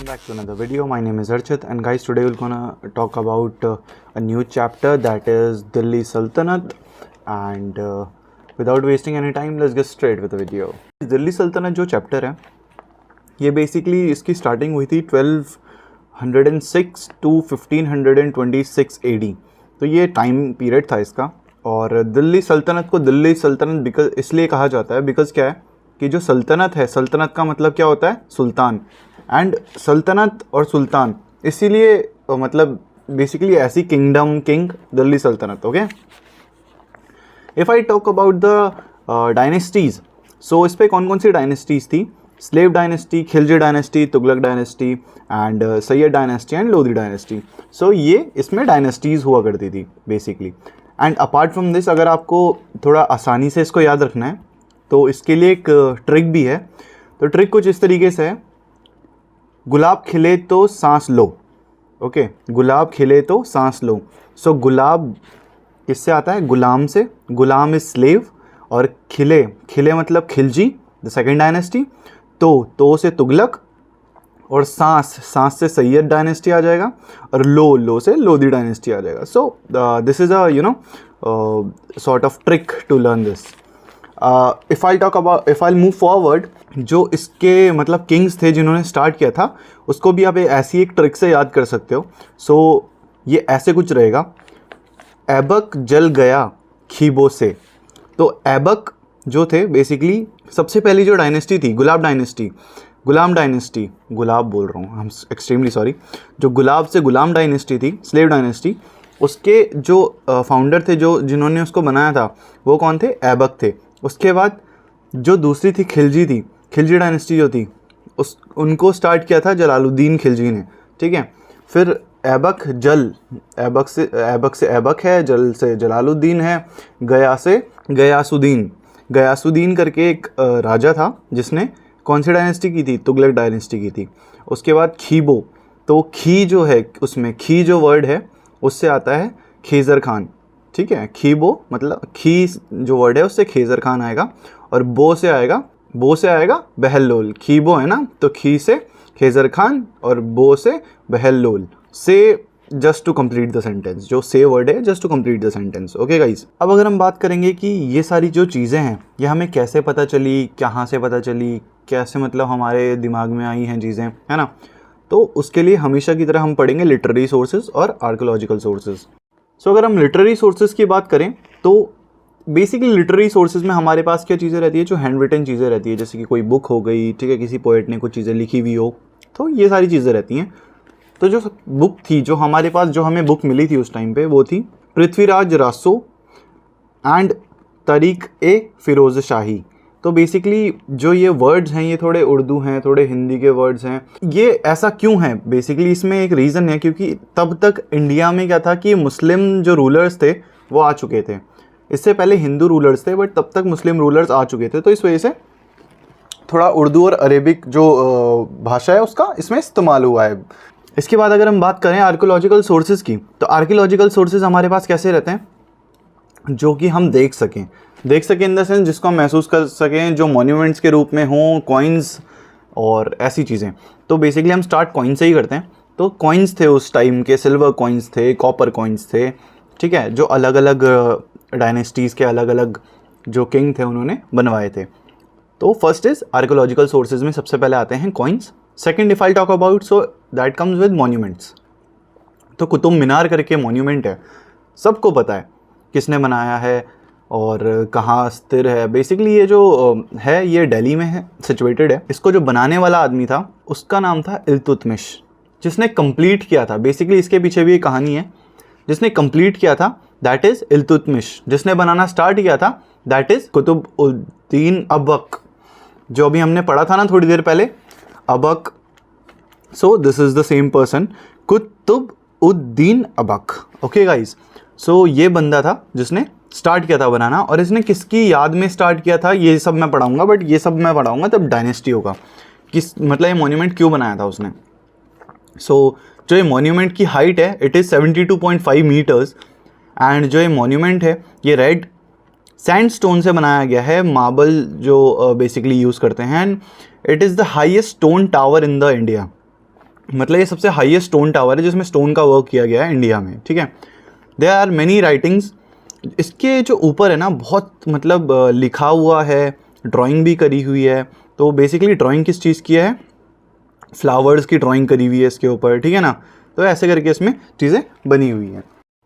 welcome back to another video. My name is Archit, and guys, today we're gonna talk about a new chapter, that is Delhi Sultanate. And without wasting any time, let's get straight with the video. Delhi Sultanate जो chapter है, ये basically इसकी starting हुई थी 1206 to 1526 AD. तो ये time period था इसका. और दिल्ली सल्तनत को दिल्ली सल्तनत बिकॉज इसलिए कहा जाता है बिकॉज क्या है कि जो सल्तनत है, सल्तनत का मतलब क्या होता है? सुल्तान. एंड सल्तनत और सुल्तान, इसीलिए मतलब बेसिकली ऐसी किंगडम, किंग, दिल्ली सल्तनत. Okay, if I talk about the dynasties, so इस पर कौन कौन सी डायनेस्टीज़ थी? Slave dynasty, Khilji dynasty, Tughlaq dynasty and Sayyid dynasty and Lodhi dynasty. So ये इसमें डायनेस्टीज़ हुआ करती थी basically. And apart from this, अगर आपको थोड़ा आसानी से इसको याद रखना है तो इसके लिए एक ट्रिक भी है. तो ट्रिक कुछ इस तरीके से है: गुलाब खिले तो सांस लो. ओके, गुलाब खिले तो सांस लो. सो गुलाब किससे आता है? गुलाम से. गुलाम इज स्लेव. और खिले, खिले मतलब खिलजी, द सेकेंड डायनेस्टी. तो से तुगलक. और सांस, सांस से सैयद डायनेस्टी आ जाएगा. और लो से लोधी डायनेस्टी आ जाएगा. So this is a sort of trick to learn this. If I move forward, जो इसके मतलब किंग्स थे जिन्होंने स्टार्ट किया था, उसको भी आप ऐसी एक ट्रिक से याद कर सकते हो. सो ये ऐसे कुछ रहेगा: ऐबक जल गया खीबों से. तो ऐबक जो थे बेसिकली सबसे पहली जो डायनेस्टी थी, गुलाब डायनेस्टी, गुलाम डायनेस्टी, गुलाब बोल रहा हूँ, हम एक्सट्रीमली सॉरी. जो गुलाब से गुलाम डायनेस्टी थी, स्लेव डायनेस्टी, उसके जो फाउंडर थे, जो जिन्होंने उसको बनाया था, वो कौन थे? ऐबक थे. उसके बाद जो दूसरी थी, खिलजी थी, खिलजी डायनेस्टी जो थी, उनको स्टार्ट किया था जलालुद्दीन खिलजी ने. ठीक है. फिर ऐबक जल, ऐबक से ऐबक है, जल से जलालुद्दीन है, गया से गयासुद्दीन. गयासुद्दीन करके एक राजा था जिसने कौन सी डायनेस्टी की थी? तुगलक डायनेस्टी की थी. उसके बाद खीबो. तो खी जो है, उसमें खी जो वर्ड है उससे आता है खेज़र खान. ठीक है, खीबो मतलब खी जो वर्ड है उससे खेज़र खान आएगा. और बो से आएगा बहलोल. खीबो है ना, तो खी से खेज़र खान और बो से बहलोल. से just to complete the sentence, जो से वर्ड है just to complete the sentence. Okay guys, अब अगर हम बात करेंगे कि ये सारी जो चीज़ें हैं ये हमें कैसे पता चली, कहाँ से पता चली, कैसे मतलब हमारे दिमाग में आई हैं चीज़ें, है ना. तो उसके लिए हमेशा की तरह हम पढ़ेंगे लिटरेरी सोर्सेज और आर्कोलॉजिकल सोर्सेज. सो अगर हम लिटरेरी सोर्सेज की बात करें तो बेसिकली लिटरेरी सोर्सेज में हमारे पास क्या चीज़ें रहती है? जो हैंड रिटन चीज़ें रहती है, जैसे कि कोई बुक हो गई, ठीक है, किसी पोएट ने कुछ चीज़ें लिखी हुई हो, तो ये सारी चीज़ें रहती हैं. तो जो बुक थी, जो हमारे पास, जो हमें बुक मिली थी उस टाइम पे, वो थी पृथ्वीराज रासो एंड तारिक ए फिरोज़ शाही. तो बेसिकली जो ये वर्ड्स हैं ये थोड़े उर्दू हैं, थोड़े हिंदी के वर्ड्स हैं. ये ऐसा क्यों है? बेसिकली इसमें एक रीज़न है, क्योंकि तब तक इंडिया में क्या था कि मुस्लिम जो रूलर्स थे वो आ चुके थे. इससे पहले हिंदू रूलर्स थे, बट तब तक मुस्लिम रूलर्स आ चुके थे. तो इस वजह से थोड़ा उर्दू और अरेबिक जो भाषा है उसका इसमें इस्तेमाल हुआ है. इसके बाद अगर हम बात करें आर्कियोलॉजिकल सोर्सेज की, तो आर्कियोलॉजिकल सोर्सेज हमारे पास कैसे रहते हैं? जो कि हम देख सकें इन द सेंस जिसको हम महसूस कर सकें, जो मॉन्यूमेंट्स के रूप में हों, कॉइन्स और ऐसी चीज़ें. तो बेसिकली हम स्टार्ट कॉइन से ही करते हैं. तो कॉइन्स थे उस टाइम के, सिल्वर कॉइन्स थे, कॉपर कॉइन्स थे. ठीक है, जो अलग अलग डायनेस्टीज़ के अलग अलग जो किंग थे उन्होंने बनवाए थे. तो फर्स्ट इज़ आर्कियोलॉजिकल सोर्सेज में सबसे पहले आते हैं coins. Second, if I talk about, so that comes with monuments. तो कुतुब मीनार करके मॉन्यूमेंट है, सबको पता है किसने बनाया है और कहाँ स्थिर है. बेसिकली ये जो है ये दिल्ली में है, सिचुएटेड है. इसको जो बनाने वाला आदमी था उसका नाम था इल्तुतमिश. जिसने कंप्लीट किया था, बेसिकली इसके पीछे भी एक कहानी है, जिसने कंप्लीट किया था दैट इज़ इल्तुतमिश. जिसने बनाना स्टार्ट किया था दैट इज़ कुतुब-उद-दीन अबक, जो अभी हमने पढ़ा था ना थोड़ी देर पहले, Aibak. So this is the same person, Qutbuddin Aibak. Okay guys, so ये बंदा था जिसने स्टार्ट किया था बनाना. और इसने किसकी याद में स्टार्ट किया था ये सब मैं पढ़ाऊंगा, बट ये सब मैं पढ़ाऊंगा तब डायनेस्टी होगा, किस मतलब ये मॉन्यूमेंट क्यों बनाया था उसने. सो जो ये मॉन्यूमेंट की हाइट है इट इज़ 72.5 मीटर्स. एंड जो ये मॉन्यूमेंट है ये रेड सैंडस्टोन से बनाया गया है, मार्बल जो बेसिकली यूज़ करते हैं. And it is the highest stone tower in the India. मतलब ये सबसे हाईएस्ट स्टोन टावर है जिसमें स्टोन का वर्क किया गया है इंडिया में, ठीक है। देयर आर मैनी राइटिंग्स, इसके जो ऊपर है ना बहुत मतलब लिखा हुआ है, ड्राइंग भी करी हुई है। तो बेसिकली ड्राइंग किस चीज़ की है, फ्लावर्स की ड्राइंग करी हुई है इसके ऊपर, ठीक है ना। तो ऐसे करके इसमें चीज़ें बनी हुई हैं।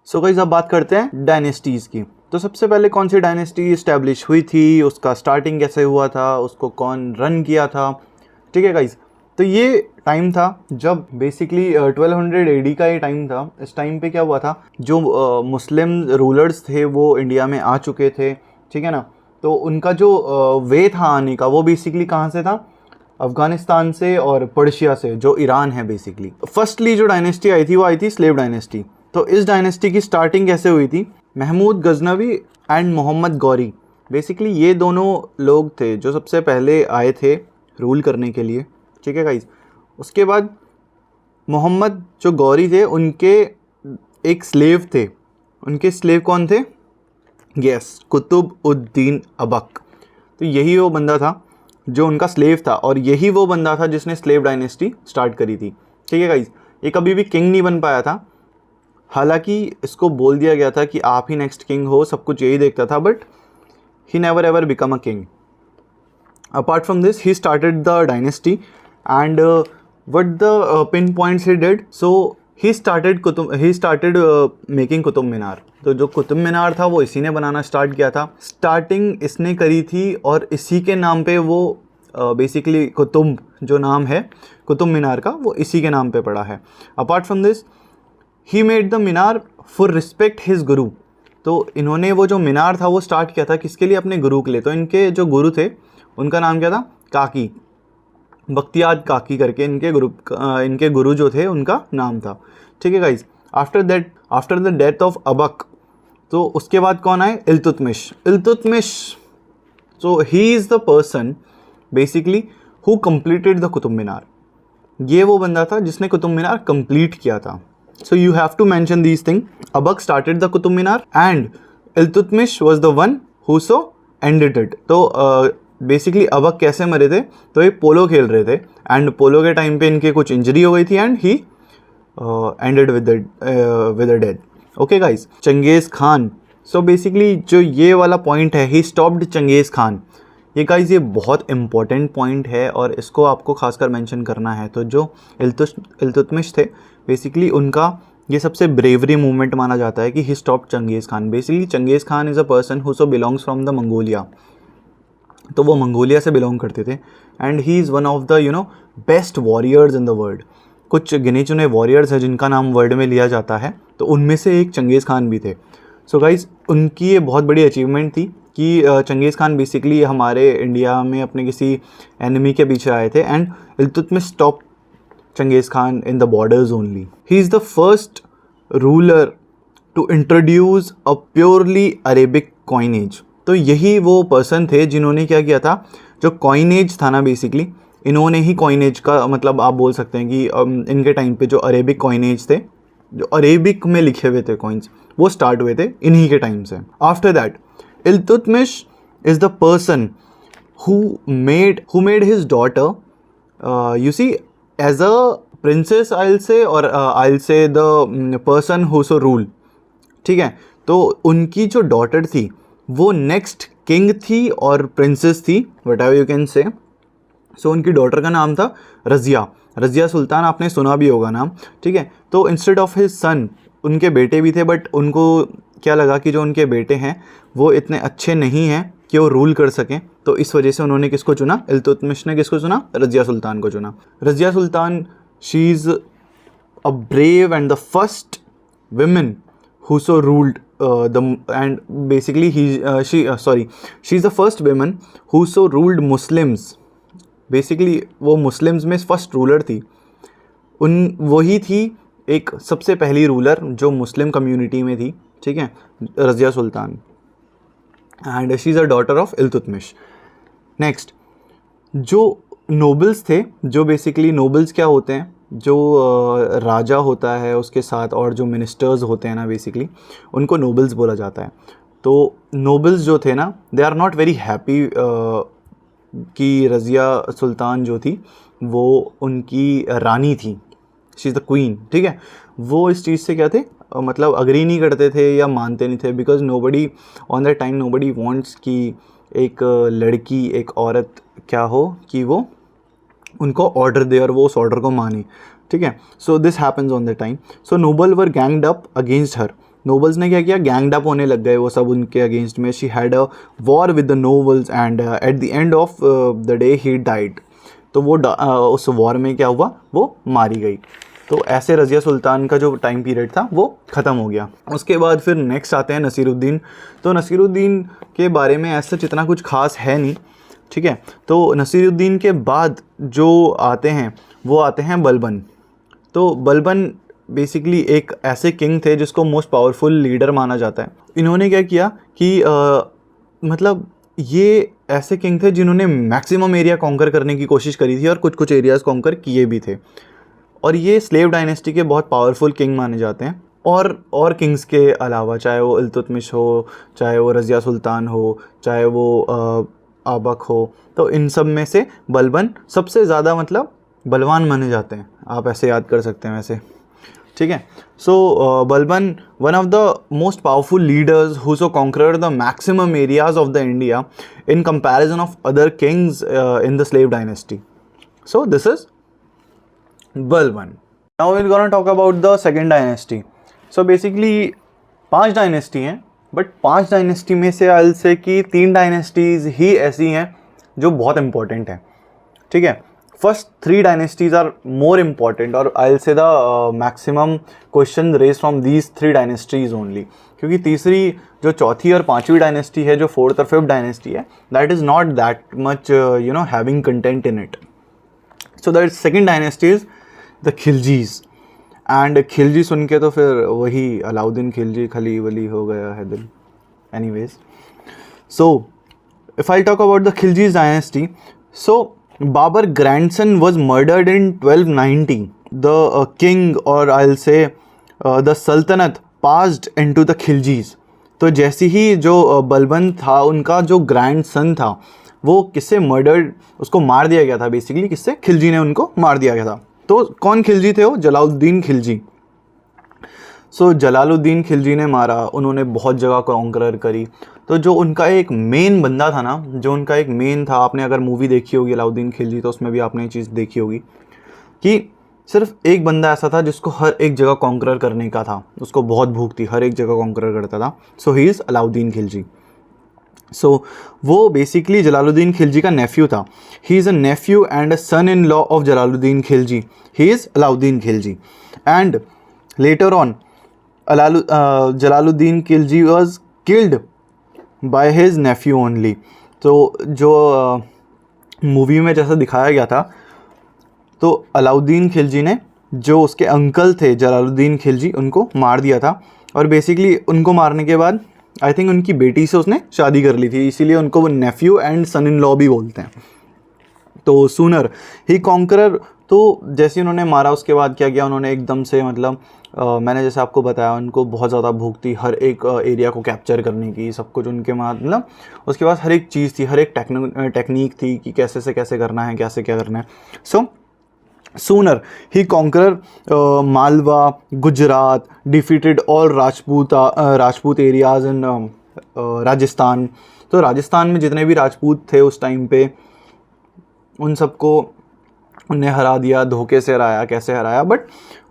सो गाइस अब बात करते हैं डायनेस्टीज़ की। तो सबसे पहले कौन सी डायनेस्टी इस्टेब्लिश हुई थी, उसका स्टार्टिंग कैसे हुआ था, उसको कौन रन किया था, ठीक है गाइस। तो ये टाइम था जब बेसिकली 1200 एडी का ये टाइम था। इस टाइम पे क्या हुआ था, जो मुस्लिम रूलर्स थे वो इंडिया में आ चुके थे, ठीक है ना। तो उनका जो वे था आने का वो बेसिकली कहाँ से था, अफ़गानिस्तान से और पर्शिया से, जो ईरान है बेसिकली। फर्स्टली जो डायनेस्टी आई थी वो आई थी स्लेव डायनेस्टी। तो इस डायनेस्टी की स्टार्टिंग कैसे हुई थी, महमूद गजनवी एंड मोहम्मद गौरी, बेसिकली ये दोनों लोग थे जो सबसे पहले आए थे रूल करने के लिए, ठीक है गाइस। उसके बाद मोहम्मद जो गौरी थे उनके एक स्लेव थे, उनके स्लेव कौन थे, यस, कुतुब उद्दीन अबक। तो यही वो बंदा था जो उनका स्लेव था, और यही वो बंदा था जिसने स्लेव डायनेस्टी स्टार्ट करी थी, ठीक है गाइस। ये कभी भी किंग नहीं बन पाया था, हालांकि इसको बोल दिया गया था कि आप ही नेक्स्ट किंग हो, सब कुछ यही देखता था, but he never ever become a king. Apart from this he started the dynasty and what the pin points he did, so he started making Qutub Minar. तो जो कुतुब मीनार था वो इसी ने बनाना स्टार्ट किया था, स्टार्टिंग इसने करी थी, और इसी के नाम पे वो बेसिकली कुतुब जो नाम है कुतुब मीनार का वो इसी के नाम पे पड़ा है। Apart from this he made the Minar for respect his गुरु। तो इन्होंने वो जो मीनार था वो स्टार्ट किया था किसके लिए, अपने गुरु के लिए। तो इनके जो गुरु थे उनका नाम क्या था, काकी, बख्तियार काकी करके इनके गुरु जो थे उनका नाम था, ठीक है guys. After the death of Aibak, तो उसके बाद कौन आए, Iltutmish. So he is the person basically who completed the Qutub Minar. ये वो बंदा था जिसने कुतुब मीनार कंप्लीट किया था। So you have to mention these thing, Aibak started the Qutub Minar and Iltutmish was the one who so ended it. तो बेसिकली अबक कैसे मरे थे, तो ये पोलो खेल रहे थे एंड पोलो के टाइम पे इनके कुछ इंजरी हो गई थी and he ended with a death. Okay guys, Changez Khan. So basically जो ये वाला पॉइंट है, ही स्टॉप्ड चंगेज़ खान। ये गाइस ये बहुत इंपॉर्टेंट पॉइंट है और इसको आपको खासकर मेंशन करना है। तो जो इल्तुतमिश थे बेसिकली उनका ये सबसे ब्रेवरी मूवमेंट माना जाता है कि he stopped Changez Khan. Basically Changez Khan is a person who so belongs from the Mongolia. तो वो मंगोलिया से बिलोंग करते थे and he is one of the best warriors in the world. कुछ गिने चुने वॉरियर्स हैं जिनका नाम वर्ल्ड में लिया जाता है, तो उनमें से एक चंगेज़ खान भी थे। सो गाइस उनकी ये बहुत बड़ी अचीवमेंट थी कि चंगेज़ खान बेसिकली हमारे इंडिया में अपने किसी एनिमी के पीछे आए थे and Iltutmish stop Genghis Khan in the borders only. He is the first ruler to introduce a purely Arabic coinage. तो यही वो पर्सन थे जिन्होंने क्या किया था, जो कॉइनेज था ना बेसिकली इन्होंने ही कॉइनेज का मतलब आप बोल सकते हैं कि इनके टाइम पे जो अरेबिक कॉइनेज थे, जो अरेबिक में लिखे हुए थे कॉइन्स, वो स्टार्ट हुए थे इन्हीं के टाइम से। After that Iltutmish is the person who made his daughter you see as a princess, I'll say, or I'll say the person who so rule, ठीक है। तो उनकी जो डॉटर थी वो नेक्स्ट किंग थी और प्रिंसेस थी, what ever you can say. सो उनकी डॉटर का नाम था रज़िया सुल्तान, आपने सुना भी होगा नाम, ठीक है। तो इंस्टेड ऑफ हिज सन उनके बेटे भी थे, बट उनको क्या लगा कि जो उनके बेटे हैं वो इतने अच्छे नहीं हैं कि वो रूल कर सकें, तो इस वजह से उन्होंने किसको चुना, इल्तुतमिश ने किसको चुना, रज़िया सुल्तान को चुना। Razia Sultan she is a brave and the first women who so ruled and basically she is the first woman who so ruled Muslims। Basically वो मुस्लिम्स में फर्स्ट रूलर थी, वही थी एक सबसे पहली रूलर जो मुस्लिम कम्युनिटी में थी, ठीक है, Razia Sultan. And she is a daughter of Iltutmish. Next जो नोबल्स थे, जो बेसिकली नोबल्स क्या होते हैं, जो राजा होता है उसके साथ और जो मिनिस्टर्स होते हैं ना बेसिकली उनको नोबल्स बोला जाता है। तो नोबल्स जो थे ना they are not very happy कि रज़िया सुल्तान जो थी वो उनकी रानी थी, शी इज़ द क्वीन, ठीक है। वो इस चीज़ से क्या थे, मतलब अग्री नहीं करते थे या मानते नहीं थे, because nobody on that time nobody wants कि एक लड़की, एक औरत क्या हो कि वो उनको ऑर्डर दे और वो उस ऑर्डर को माने, ठीक है। So this happens on the time. So noble were ganged up against her. Nobles ने क्या किया, गैंग्ड अप होने लग गए वो सब उनके अगेंस्ट में। She had a war with the nobles and at the end of the day he died. तो वो उस वॉर में क्या हुआ, वो मारी गई। तो ऐसे रज़िया सुल्तान का जो टाइम पीरियड था वो ख़त्म हो गया। उसके बाद फिर नेक्स्ट आते हैं नसीरुद्दीन। तो नसीरुद्दीन के बारे में ऐसा इतना कुछ खास है नहीं, ठीक है। तो नसीरुद्दीन के बाद जो आते हैं वो आते हैं बलबन। तो बलबन बेसिकली एक ऐसे किंग थे जिसको मोस्ट पावरफुल लीडर माना जाता है। इन्होंने क्या किया कि मतलब ये ऐसे किंग थे जिन्होंने मैक्सिमम एरिया कॉन्कर करने की कोशिश करी थी और कुछ कुछ एरियाज़ कॉन्कर किए भी थे। और ये स्लेव डायनेस्टी के बहुत पावरफुल किंग माने जाते हैं। और किंग्स के अलावा, चाहे वो इल्तुतमिश हो, चाहे वो रज़िया सुल्तान हो, चाहे वो आबक हो, तो इन सब में से बलबन सबसे ज़्यादा मतलब बलवान माने जाते हैं। आप ऐसे याद कर सकते हैं वैसे, ठीक है। So Balban one of the most powerful leaders who so conquered the maximum areas of the India in comparison of other kings in the slave dynasty. So this is Balban. Now we are gonna talk about the second dynasty. So basically 5 dynasty हैं, but 5 dynasty में से आई will से कि 3 dynasties ही ऐसी हैं जो बहुत important हैं, ठीक है। First 3 dynasties are more important और I will say the maximum question raise from these 3 dynasties only, क्योंकि तीसरी जो चौथी और पांचवी डायनेस्टी है, जो 4th और 5th डायनेस्टी है, that is not that much having content in it. So that second dynasty is the Khiljis. And Khilji सुन के तो फिर वही अलाउद्दीन खिलजी खली वली हो गया है दिल। Anyways, so if I talk about the Khiljis dynasty, so Babar grandson was murdered in 1290। The king और आई विल से द सल्तनत पास्ड इनटू द खिलजीज। तो जैसे ही जो बलबन था, उनका जो ग्रैंडसन था वो किससे मर्डर्ड, उसको मार दिया गया था बेसिकली। किससे? खिलजी ने उनको मार दिया गया था। तो कौन खिलजी थे वो? जलालुद्दीन खिलजी। सो जलालुद्दीन खिलजी ने मारा, उन्होंने बहुत जगह कॉन्करर करी। तो जो उनका एक मेन बंदा था ना, जो उनका एक मेन था, आपने अगर मूवी देखी होगी अलाउद्दीन खिलजी, तो उसमें भी आपने ये चीज़ देखी होगी कि सिर्फ एक बंदा ऐसा था जिसको हर एक जगह कॉन्करर करने का था, उसको बहुत भूख थी, हर एक जगह कॉन्करर करता था। So he is Alauddin Khilji. So वो बेसिकली जलालुद्दीन खिलजी का नेफ्यू था। He is a nephew and a son in law of Jalaluddin Khilji. He is Alauddin Khilji. And later on Jalaluddin Khilji was killed by his nephew only. तो जो मूवी में जैसा दिखाया गया था, तो अलाउद्दीन खिलजी ने जो उसके अंकल थे जलालुद्दीन खिलजी, उनको मार दिया था। और बेसिकली उनको मारने के बाद आई थिंक उनकी बेटी से उसने शादी कर ली थी, इसीलिए उनको वो nephew and son in law भी बोलते हैं। तो सूनर ही कॉन्करर, तो जैसे उन्होंने मारा उसके बाद क्या किया उन्होंने, एकदम से मतलब मैंने जैसे आपको बताया, उनको बहुत ज़्यादा भूख थी हर एक एरिया को कैप्चर करने की, सब कुछ उनके मतलब उसके पास हर एक चीज़ थी, हर एक टेक्निक थी कि कैसे से कैसे करना है, कैसे क्या करना है। So sooner he conqueror Malwa, Gujarat, defeated all Rajput areas in Rajasthan. तो राजस्थान में जितने भी राजपूत थे उस टाइम पे, उन सबको उन्हें हरा दिया, धोखे से हराया, कैसे हराया, बट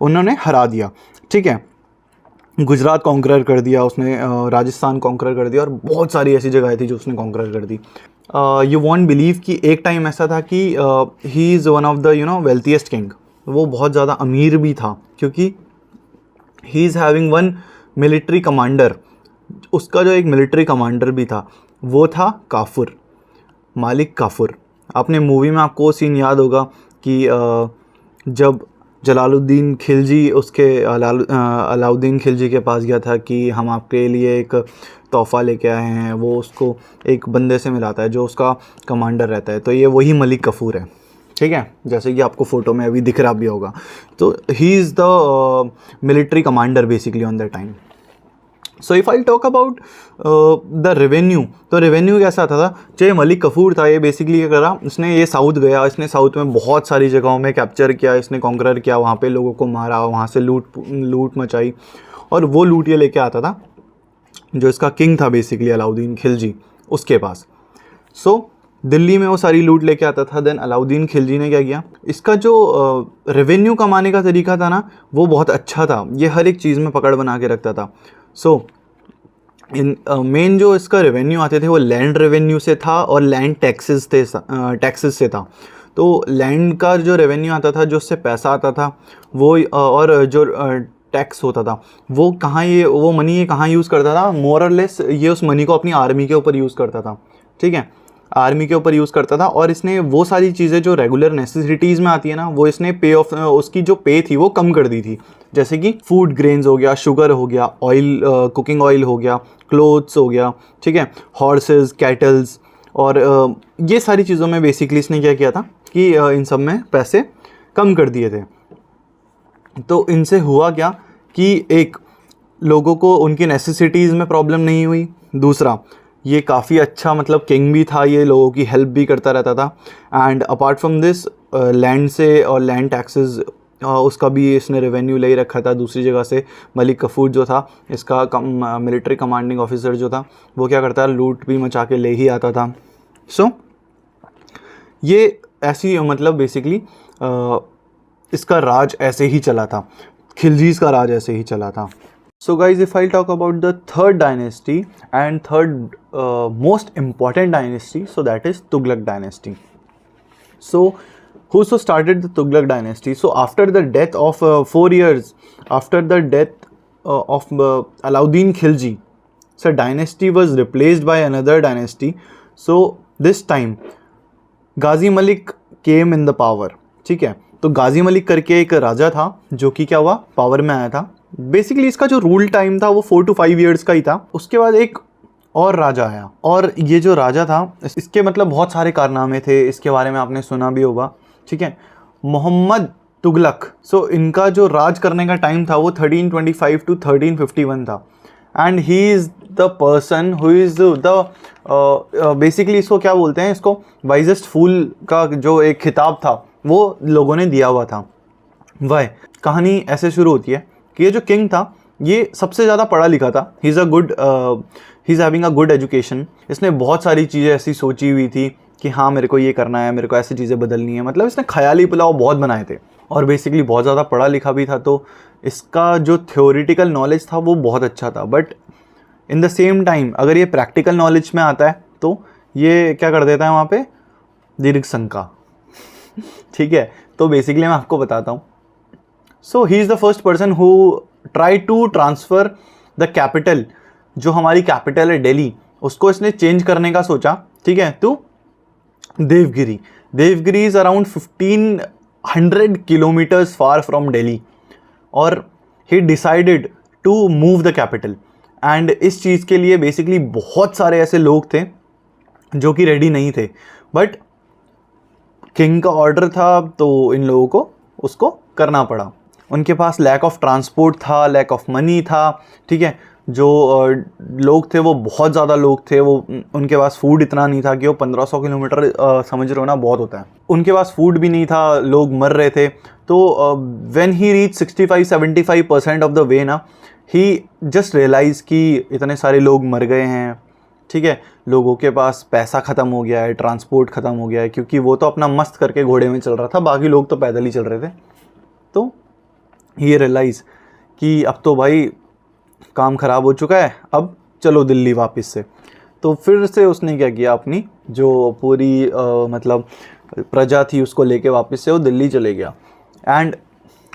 उन्होंने हरा दिया, ठीक है। गुजरात कॉन्करर कर दिया उसने, राजस्थान कॉन्करर कर दिया, और बहुत सारी ऐसी जगहें थी जो उसने कॉन्करर कर दी। यू वॉन्ट बिलीव कि एक टाइम ऐसा था कि he is one of the wealthiest king. वो बहुत ज़्यादा अमीर भी था, क्योंकि he is having one military commander. उसका जो एक मिलिट्री कमांडर भी था वो था काफुर, मालिक काफुर। आपने मूवी में आपको सीन याद होगा कि जब जलालुद्दीन खिलजी उसके अलाउद्दीन खिलजी के पास गया था कि हम आपके लिए एक तोहफ़ा लेके आए हैं, वो उसको एक बंदे से मिलाता है जो उसका कमांडर रहता है। तो ये वही मलिक काफूर है, ठीक है, जैसे कि आपको फ़ोटो में अभी दिख रहा भी होगा। तो ही is the military commander basically on that time. So if I talk about the revenue, तो रेवेन्यू कैसा आता था, जो ये मलिक कफूर था ये बेसिकली क्या करा, इसने ये साउथ गया, इसने साउथ में बहुत सारी जगहों में कैप्चर किया, इसने कॉन्करर किया, वहाँ पे लोगों को मारा, वहाँ से लूट मचाई, और वो लूट ये लेके आता था जो इसका किंग था बेसिकली अलाउद्दीन खिलजी उसके पास। सो दिल्ली में वो सारी लूट लेके आता था। देन अलाउद्दीन खिलजी ने क्या किया, इसका जो रेवेन्यू कमाने का तरीका था ना वो बहुत अच्छा था, ये हर एक चीज़ में पकड़ बना के रखता था। सो इन मेन जो इसका रेवेन्यू आते थे वो लैंड रेवेन्यू से था और लैंड टैक्सेस से था। तो लैंड का जो रेवेन्यू आता था, जो उससे पैसा आता था वो, और जो टैक्स होता था वो कहाँ, वो मनी ये कहाँ यूज़ करता था, मोर और लेस ये उस मनी को अपनी आर्मी के ऊपर यूज़ करता था, ठीक है, आर्मी के ऊपर यूज़ करता था। और इसने वो सारी चीज़ें जो रेगुलर नेसेसिटीज़ में आती है ना, वो इसने पे ऑफ, उसकी जो पे थी वो कम कर दी थी, जैसे कि फूड ग्रेन्स हो गया, शुगर हो गया, ऑयल, कुकिंग ऑयल हो गया, क्लोथ्स हो गया, ठीक है, हॉर्सेस, कैटल्स, और ये सारी चीज़ों में बेसिकली इसने क्या किया था कि इन सब में पैसे कम कर दिए थे। तो इनसे हुआ क्या कि एक, लोगों को उनकी नेसेसिटीज़ में प्रॉब्लम नहीं हुई, दूसरा ये काफ़ी अच्छा मतलब किंग भी था, ये लोगों की हेल्प भी करता रहता था, and apart from this land से और लैंड टैक्सेस उसका भी इसने रेवेन्यू ले ही रखा था दूसरी जगह से। मलिक कफूर जो था इसका मिलिट्री कमांडिंग ऑफिसर जो था वो क्या करता है, लूट भी मचा के ले ही आता था। सो ये ऐसी मतलब बेसिकली इसका राज ऐसे ही चला था, खिलजीज़ का राज ऐसे ही चला था। So guys, if I talk about the third dynasty and third most important dynasty, so that is Tughlaq dynasty. So who started the Tughlaq dynasty? So after the death of 4 years after the death of Alauddin Khilji, so dynasty was replaced by another dynasty. So this time Ghazi Malik came in the power, ठीक है। तो गाजी मलिक करके एक राजा था जो कि क्या हुआ, पावर में आया था। बेसिकली इसका जो रूल टाइम था वो 4 to 5 years का ही था। उसके बाद एक और राजा आया, और ये जो राजा था इसके मतलब बहुत सारे कारनामे थे, इसके बारे में आपने सुना भी होगा, ठीक है, मोहम्मद तुगलक। सो इनका जो राज करने का टाइम था वो 1325 to 1351 था, and he is the person who is the basically इसको क्या बोलते हैं, इसको वाइजेस्ट फूल का जो एक खिताब था वो लोगों ने दिया हुआ था। वह कहानी ऐसे शुरू होती है कि ये जो किंग था ये सबसे ज़्यादा पढ़ा लिखा था, he is having a good education. इसने बहुत सारी चीज़ें ऐसी सोची हुई थी कि हाँ मेरे को ये करना है, मेरे को ऐसी चीज़ें बदलनी है, मतलब इसने ख्याली पुलाव बहुत बनाए थे, और बेसिकली बहुत ज़्यादा पढ़ा लिखा भी था। तो इसका जो थ्योरेटिकल नॉलेज था वो बहुत अच्छा था, but in the same time अगर ये प्रैक्टिकल नॉलेज में आता है तो ये क्या कर देता है वहाँ पे, दीर्घ शंका ठीक है। तो बेसिकली मैं आपको बताता हूँ। So he is the first person who try to transfer the capital, जो हमारी कैपिटल है दिल्ली, उसको इसने चेंज करने का सोचा, ठीक है, तो Devagiri. Devagiri is around 1500 kilometres far from Delhi, और he decided to move the capital. And इस चीज़ के लिए बेसिकली बहुत सारे ऐसे लोग थे जो कि रेडी नहीं थे, बट किंग का ऑर्डर था तो इन लोगों को उसको करना पड़ा। उनके पास लैक ऑफ ट्रांसपोर्ट था, लैक ऑफ मनी था, ठीक है, जो लोग थे वो बहुत ज़्यादा लोग थे, वो उनके पास फूड इतना नहीं था कि वो 1500 किलोमीटर समझ रहे हो ना, बहुत होता है, उनके पास फूड भी नहीं था, लोग मर रहे थे। तो when he reach 65-75% of the way ना, ही जस्ट रियलाइज़ कि इतने सारे लोग मर गए हैं, ठीक है, लोगों के पास पैसा ख़त्म हो गया है, ट्रांसपोर्ट ख़त्म हो गया है, क्योंकि वो तो अपना मस्त करके घोड़े में चल रहा था, बाकी लोग तो पैदल ही चल रहे थे। तो ये रियलाइज़ कि अब तो भाई काम ख़राब हो चुका है, अब चलो दिल्ली वापस से। तो फिर से उसने क्या किया, अपनी जो पूरी मतलब प्रजा थी उसको लेके वापस से वो दिल्ली चले गया। And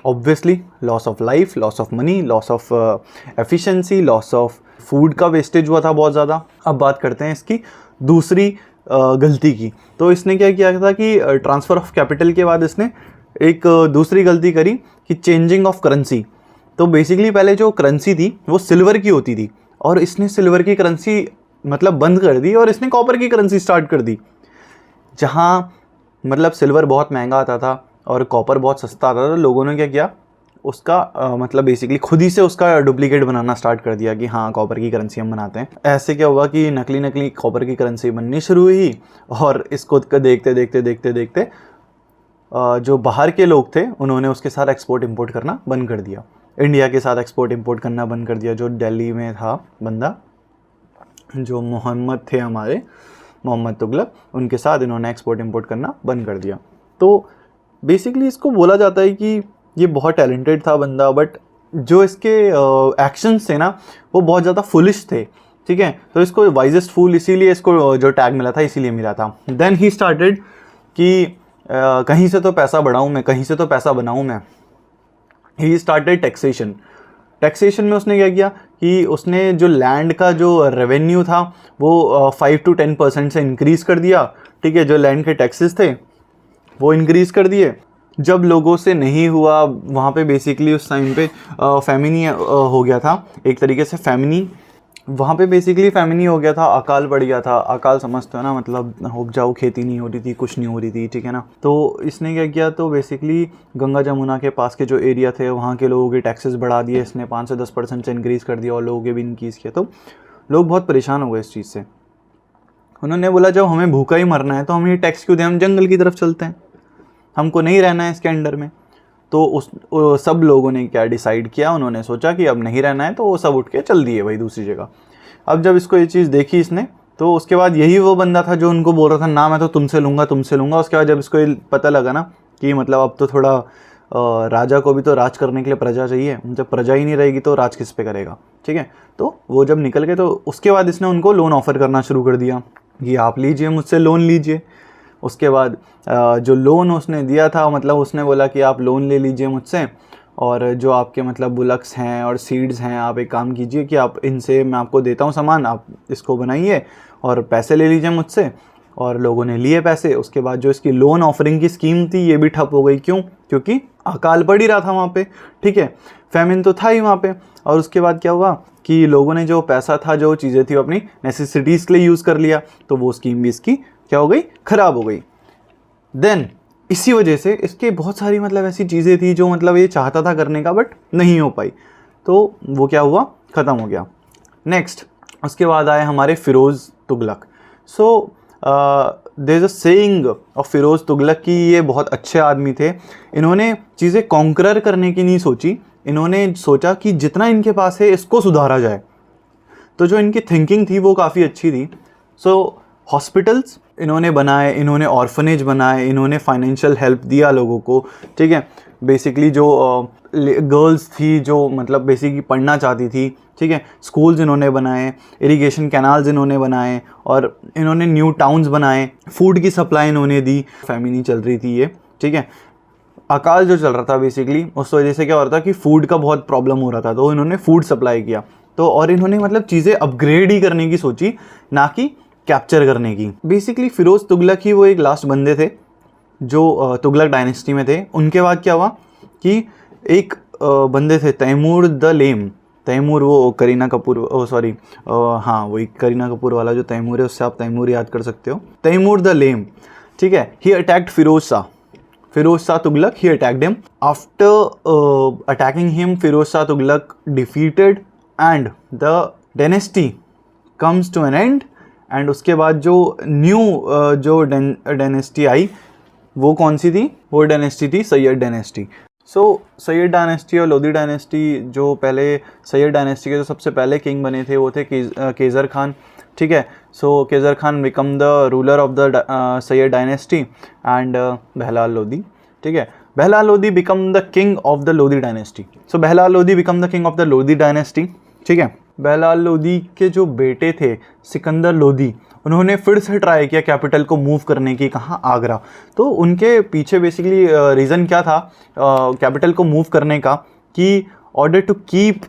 obviously loss of life, loss of money, loss of efficiency, loss of food का वेस्टेज हुआ था बहुत ज़्यादा। अब बात करते हैं इसकी दूसरी गलती की। तो इसने क्या किया था कि ट्रांसफ़र ऑफ कैपिटल के बाद इसने एक दूसरी गलती करी कि चेंजिंग ऑफ करेंसी। तो बेसिकली पहले जो करेंसी थी वो सिल्वर की होती थी, और इसने सिल्वर की करेंसी मतलब बंद कर दी और इसने कॉपर की करेंसी स्टार्ट कर दी। जहाँ मतलब सिल्वर बहुत महंगा आता था और कॉपर बहुत सस्ता आता था, तो लोगों ने क्या किया, उसका मतलब बेसिकली खुद ही से उसका डुप्लीकेट बनाना स्टार्ट कर दिया कि हाँ कॉपर की करेंसी हम बनाते हैं। ऐसे क्या हुआ कि नकली कॉपर की करेंसी बननी शुरू हुई और इसको देखते देखते देखते देखते जो बाहर के लोग थे उन्होंने उसके साथ एक्सपोर्ट इंपोर्ट करना बंद कर दिया, इंडिया के साथ एक्सपोर्ट इंपोर्ट करना बंद कर दिया। जो दिल्ली में था बंदा, जो मोहम्मद थे हमारे, मोहम्मद तुगलक, उनके साथ इन्होंने एक्सपोर्ट इंपोर्ट करना बंद कर दिया। तो बेसिकली इसको बोला जाता है कि ये बहुत टैलेंटेड था बंदा, बट जो इसके एक्शंस थे ना वो बहुत ज़्यादा फुलिश थे, ठीक है। तो इसको वाइजेस्ट फूल इसीलिए इसको जो टैग मिला था इसीलिए मिला था। देन ही स्टार्टेड कि कहीं से तो पैसा बढ़ाऊँ मैं, कहीं से तो पैसा बनाऊँ मैं। He started taxation. टैक्सेशन में उसने क्या किया कि उसने जो लैंड का जो रेवेन्यू था वो 5 to 10% से इंक्रीज़ कर दिया, ठीक है। जो लैंड के टैक्सेस थे वो इंक्रीज़ कर दिए। जब लोगों से नहीं हुआ वहाँ पे बेसिकली उस टाइम पे फैमिनी हो गया था, एक तरीके से फैमिनी, वहाँ पे बेसिकली फैमिनी हो गया था, अकाल पड़ गया था। अकाल समझते हो ना, मतलब उपजाऊ खेती नहीं हो रही थी, कुछ नहीं हो रही थी, ठीक है ना। तो इसने क्या किया, तो बेसिकली गंगा जमुना के पास के जो एरिया थे वहाँ के लोगों के टैक्सेस बढ़ा दिए इसने, 5 से 10% से इंक्रीज़ कर दिया और लोगों के भी इंक्रीज़ किया। तो लोग बहुत परेशान हो गए इस चीज़ से। उन्होंने बोला जब हमें भूखा ही मरना है तो हम ये टैक्स क्यों दें, हम जंगल की तरफ चलते हैं, हमको नहीं रहना है इसके अंडर में। तो सब लोगों ने क्या डिसाइड किया, उन्होंने सोचा कि अब नहीं रहना है, तो वो सब उठ के चल दिए भाई दूसरी जगह। अब जब इसको ये चीज़ देखी इसने, तो उसके बाद यही वो बंदा था जो उनको बोल रहा था ना मैं तो तुमसे लूँगा तुमसे लूँगा। उसके बाद जब इसको ये पता लगा ना कि मतलब अब तो थोड़ा राजा को भी तो राज करने के लिए प्रजा चाहिए, जब प्रजा ही नहीं रहेगी तो राज किस पे करेगा, ठीक है। तो वो जब निकल गए तो उसके बाद इसने उनको लोन ऑफ़र करना शुरू कर दिया कि आप लीजिए मुझसे लोन लीजिए। उसके बाद जो लोन उसने दिया था, मतलब उसने बोला कि आप लोन ले लीजिए मुझसे, और जो आपके मतलब बुलक्स हैं और सीड्स हैं, आप एक काम कीजिए कि आप इनसे, मैं आपको देता हूँ सामान, आप इसको बनाइए और पैसे ले लीजिए मुझसे। और लोगों ने लिए पैसे। उसके बाद जो इसकी लोन ऑफरिंग की स्कीम थी ये भी ठप हो गई। क्यों? क्योंकि अकाल पड़ ही रहा था वहाँ पे, ठीक है, फैमिन तो था ही वहाँ पे। और उसके बाद क्या हुआ कि लोगों ने जो पैसा था, जो चीज़ें थी, वो अपनी नेसेसिटीज़ के लिए यूज़ कर लिया, तो वो स्कीम भी इसकी क्या हो गई, ख़राब हो गई। देन इसी वजह से इसके बहुत सारी मतलब ऐसी चीज़ें थी जो मतलब ये चाहता था करने का बट नहीं हो पाई, तो वो क्या हुआ, ख़त्म हो गया। नेक्स्ट उसके बाद आए हमारे Firoz Tughlaq. So there is a saying of Firoz Tughlaq कि ये बहुत अच्छे आदमी थे। इन्होंने चीज़ें कॉन्करर करने की नहीं सोची, इन्होंने सोचा कि जितना इनके पास है इसको सुधारा जाए। तो जो इनकी थिंकिंग थी वो काफ़ी अच्छी थी। सो हॉस्पिटल्स इन्होंने बनाए, इन्होंने ऑर्फनेज बनाए, इन्होंने फाइनेंशियल हेल्प दिया लोगों को, ठीक है। बेसिकली जो गर्ल्स थी जो मतलब बेसिकली पढ़ना चाहती थी, ठीक है, स्कूल्स इन्होंने बनाए, इरिगेशन कैनाल्स इन्होंने बनाए, और इन्होंने न्यू टाउन्स बनाए, फूड की सप्लाई इन्होंने दी। फैमिली चल रही थी ये, ठीक है, अकाल जो चल रहा था बेसिकली, उस वजह से क्या हो रहा था कि फूड का बहुत प्रॉब्लम हो रहा था, तो इन्होंने फूड सप्लाई किया। तो और इन्होंने मतलब चीज़ें अपग्रेड ही करने की सोची, ना कि कैप्चर करने की। बेसिकली फ़िरोज़ तुगलक ही वो एक लास्ट बंदे थे जो तुगलक डायनेस्टी में थे। उनके बाद क्या हुआ कि एक बंदे थे तैमूर द लेम। तैमूर वो करीना कपूर, सॉरी हाँ वही करीना कपूर वाला जो तैमूर है, उससे आप तैमूर याद कर सकते हो। तैमूर द लेम, ठीक है। He attacked Firoz Shah Tughlaq, he attacked him. After attacking him, Firoz Shah Tughlaq defeated and the dynasty comes to an end. And उसके बाद जो न्यू जो डायनेस्टी आई वो कौन सी थी? वो डायनेस्टी थी सैयद डायनेस्टी। सो सैयद डायनेस्टी और लोधी डायनेस्टी, जो पहले सैयद डायनेस्टी के जो सबसे पहले किंग बने थे वो थे केज़र खान, ठीक है। So Khizr Khan become the ruler of the Sayyid dynasty and Bahlul Lodhi, ठीक है। Bahlul Lodhi become the king of the Lodhi dynasty. So Bahlul Lodhi become the king of the Lodhi dynasty, ठीक है। बहलाल लोधी के जो बेटे थे सिकंदर लोधी, उन्होंने फिर से ट्राई किया कैपिटल को मूव करने की, कहाँ? आगरा। तो उनके पीछे बेसिकली रीज़न क्या था कैपिटल को मूव करने का, कि order to keep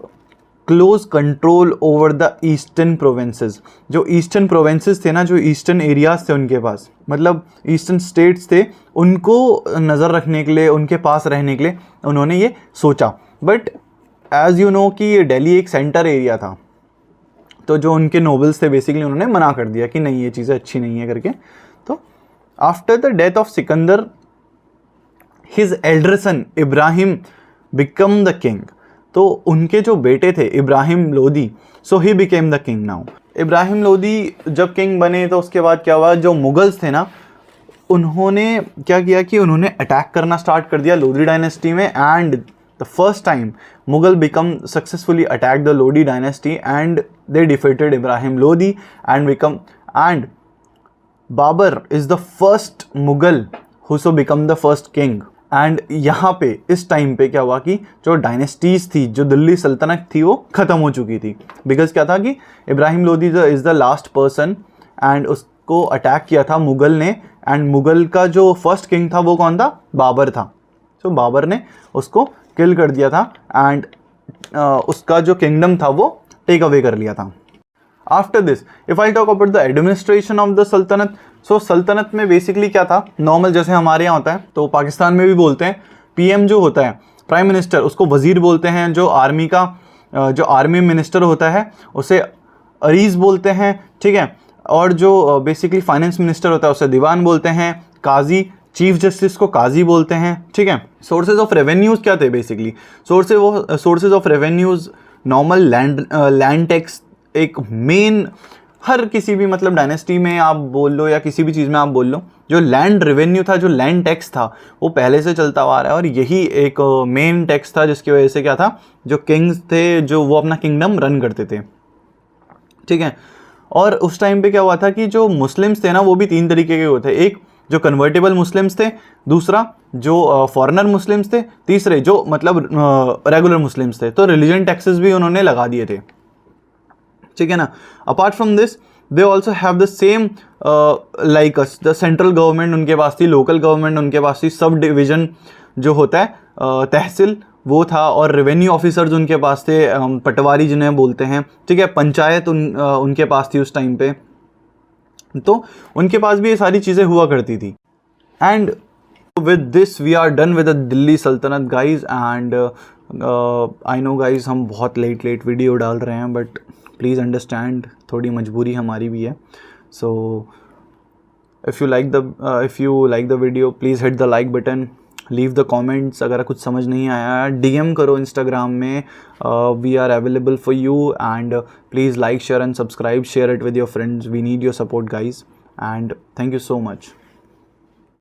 close control over the eastern provinces. जो ईस्टर्न प्रोविंसेस थे ना, जो ईस्टर्न एरियाज़ थे उनके पास, मतलब ईस्टर्न स्टेट्स थे, उनको नज़र रखने के लिए, उनके पास रहने के लिए उन्होंने ये सोचा। बट एज़ यू नो कि ये दिल्ली एक सेंटर एरिया था, तो जो उनके नोबल्स थे बेसिकली उन्होंने मना कर दिया कि नहीं ये चीज़ें अच्छी नहीं है करके। तो after the death of Sikandar, his elder son Ibrahim become the king, तो उनके जो बेटे थे Ibrahim Lodi, so he became the king now. Ibrahim Lodi जब किंग बने तो उसके बाद क्या हुआ, जो मुगल्स थे ना उन्होंने क्या किया कि उन्होंने अटैक करना स्टार्ट कर दिया लोधी डायनेस्टी में, and the first time Mughal become successfully attack the Lodhi dynasty and they defeated Ibrahim Lodi and become, and Babur is the first Mughal who so become the first king. And यहाँ पे इस टाइम पे क्या हुआ कि जो डायनेस्टीज़ थी, जो दिल्ली सल्तनत थी वो ख़त्म हो चुकी थी, बिकॉज क्या था कि Ibrahim Lodi is the last person and उसको अटैक किया था मुगल ने, एंड मुगल का जो फर्स्ट किंग था वो कौन था, बाबर था। सो बाबर ने उसको किल कर दिया था एंड उसका जो किंगडम था वो टेक अवे कर लिया था। After this if I talk about the administration of the सल्तनत, सो सल्तनत में बेसिकली क्या था, नॉर्मल जैसे हमारे यहाँ होता है तो पाकिस्तान में भी बोलते हैं, पीएम जो होता है प्राइम मिनिस्टर उसको वजीर बोलते हैं, जो आर्मी का जो आर्मी मिनिस्टर होता है उसे अरीज बोलते हैं, ठीक है, और जो बेसिकली फाइनेंस मिनिस्टर होता है उसे दीवान बोलते हैं, काजी चीफ जस्टिस को काजी बोलते हैं, ठीक है। सोर्सेज ऑफ रेवेन्यूज़ क्या थे basically, sources of revenues normal land tax एक मेन, हर किसी भी मतलब डायनेस्टी में आप बोल लो या किसी भी चीज़ में आप बोल लो, जो लैंड रेवेन्यू था, जो लैंड टैक्स था वो पहले से चलता हुआ आ रहा है, और यही एक मेन टैक्स था जिसकी वजह से क्या था, जो किंग्स थे जो वो अपना किंगडम रन करते थे, ठीक है। और उस टाइम पे क्या हुआ था कि जो मुस्लिम्स थे ना वो भी तीन तरीके के होते, एक जो कन्वर्टेबल मुस्लिम्स थे, दूसरा जो फॉरेनर मुस्लिम्स थे, तीसरे जो मतलब रेगुलर मुस्लिम्स थे। तो रिलीजन टैक्सेस भी उन्होंने लगा दिए थे, ठीक है ना। Apart from this they also have the same like the central government उनके पास थी, लोकल गवर्नमेंट उनके पास थी, सब डिवीज़न जो होता है तहसील वो था, और रेवेन्यू ऑफिसर्स उनके पास थे, पटवारी जिन्हें बोलते हैं, ठीक है, पंचायत उनके पास थी उस टाइम पे, तो उनके पास भी ये सारी चीज़ें हुआ करती थी। And with this we are done with the Delhi सल्तनत guys, and I know guys हम बहुत लेट वीडियो डाल रहे हैं, बट प्लीज़ अंडरस्टैंड थोड़ी मजबूरी हमारी भी है। So if you like the video please hit the like button, leave the comments, अगर कुछ समझ नहीं आया DM करो इंस्टाग्राम में, we are available for you, and please like share and subscribe, share it with your friends, we need your support guys, and thank you so much.